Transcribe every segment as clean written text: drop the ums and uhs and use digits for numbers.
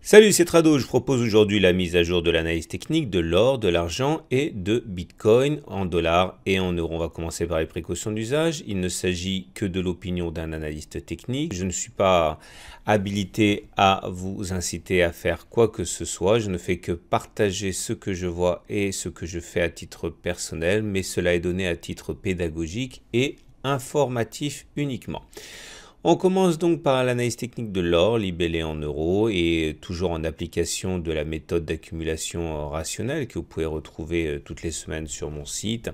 Salut, c'est Trado. Je propose aujourd'hui la mise à jour de l'analyse technique de l'or, de l'argent et de Bitcoin en dollars et en euros. On va commencer par les précautions d'usage. Il ne s'agit que de l'opinion d'un analyste technique. Je ne suis pas habilité à vous inciter à faire quoi que ce soit. Je ne fais que partager ce que je vois et ce que je fais à titre personnel, mais cela est donné à titre pédagogique et informatif uniquement. On commence donc par l'analyse technique de l'or, libellé en euros et toujours en application de la méthode d'accumulation rationnelle que vous pouvez retrouver toutes les semaines sur mon site.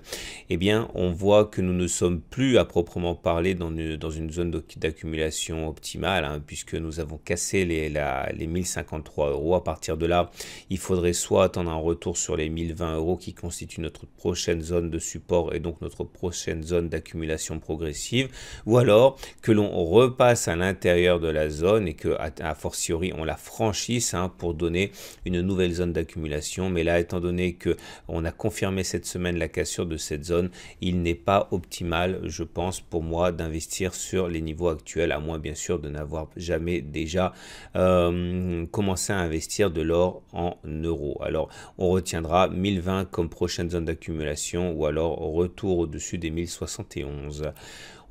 Eh bien, on voit que nous ne sommes plus à proprement parler dans une zone d'accumulation optimale, puisque nous avons cassé les 1053 euros. À partir de là, il faudrait soit attendre un retour sur les 1020 euros qui constitue notre prochaine zone de support et donc notre prochaine zone d'accumulation progressive, ou alors que l'on repasse à l'intérieur de la zone et que a fortiori on la franchisse pour donner une nouvelle zone d'accumulation. Mais là, étant donné que on a confirmé cette semaine la cassure de cette zone, il n'est pas optimal, je pense, pour moi d'investir sur les niveaux actuels, à moins bien sûr de n'avoir jamais déjà commencé à investir de l'or en euros. Alors on retiendra 1020 comme prochaine zone d'accumulation ou alors retour au-dessus des 1071.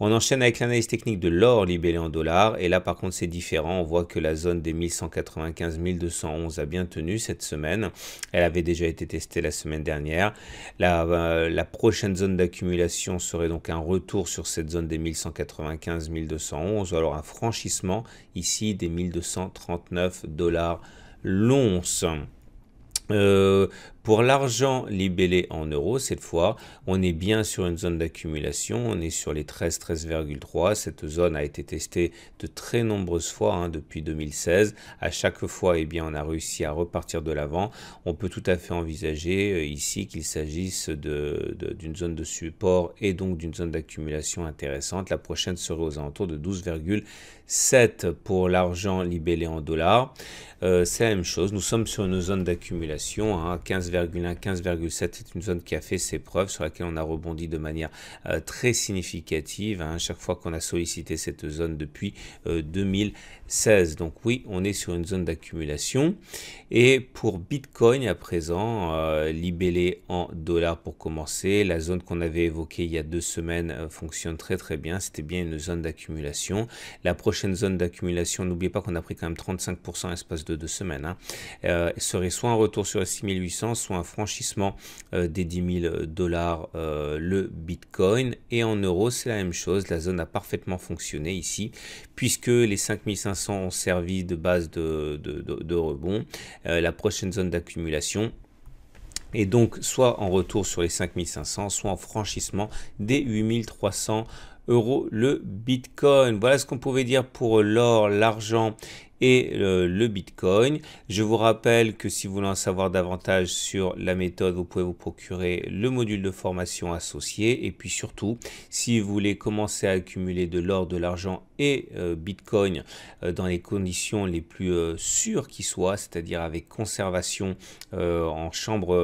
On enchaîne avec l'analyse technique de l'or libellé en dollars. Et là, par contre, c'est différent. On voit que la zone des 1195-1211 a bien tenu cette semaine. Elle avait déjà été testée la semaine dernière. La prochaine zone d'accumulation serait donc un retour sur cette zone des 1195-1211 ou alors un franchissement ici des 1239 dollars l'once. Pour l'argent libellé en euros, cette fois, on est bien sur une zone d'accumulation. On est sur les 13,3. Cette zone a été testée de très nombreuses fois depuis 2016. À chaque fois, eh bien, on a réussi à repartir de l'avant. On peut tout à fait envisager ici qu'il s'agisse d'une zone de support et donc d'une zone d'accumulation intéressante. La prochaine serait aux alentours de 12,7 pour l'argent libellé en dollars. C'est la même chose. Nous sommes sur une zone d'accumulation, 15,1, 15,7, c'est une zone qui a fait ses preuves, sur laquelle on a rebondi de manière très significative chaque fois qu'on a sollicité cette zone depuis 2016. Donc oui, on est sur une zone d'accumulation. Et pour Bitcoin à présent, libellé en dollars pour commencer, la zone qu'on avait évoquée il y a 2 semaines fonctionne très très bien. C'était bien une zone d'accumulation. La prochaine zone d'accumulation, n'oubliez pas qu'on a pris quand même 35% en l'espace de 2 semaines, serait soit un retour sur les 6800, soit un franchissement des 10 000 dollars le Bitcoin. Et en euros, c'est la même chose. La zone a parfaitement fonctionné ici, puisque les 5500 ont servi de base de rebond. La prochaine zone d'accumulation et donc soit en retour sur les 5500, soit en franchissement des 8300 euros le Bitcoin. Voilà ce qu'on pouvait dire pour l'or, l'argent et le Bitcoin. Je vous rappelle que si vous voulez en savoir davantage sur la méthode, vous pouvez vous procurer le module de formation associé. Et puis surtout, si vous voulez commencer à accumuler de l'or, de l'argent et Bitcoin dans les conditions les plus sûres qui soient, c'est-à-dire avec conservation en chambre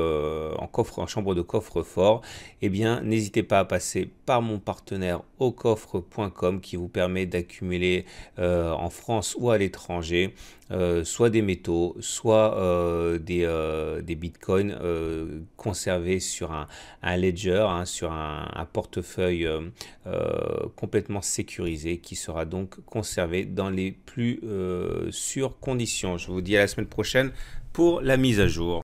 de coffre-fort, eh bien n'hésitez pas à passer par mon partenaire aucoffre.com qui vous permet d'accumuler en France ou à l'étranger soit des métaux, soit des bitcoins conservés sur un ledger, sur un portefeuille complètement sécurisé qui sera donc conservé dans les plus sûres conditions. Je vous dis à la semaine prochaine pour la mise à jour.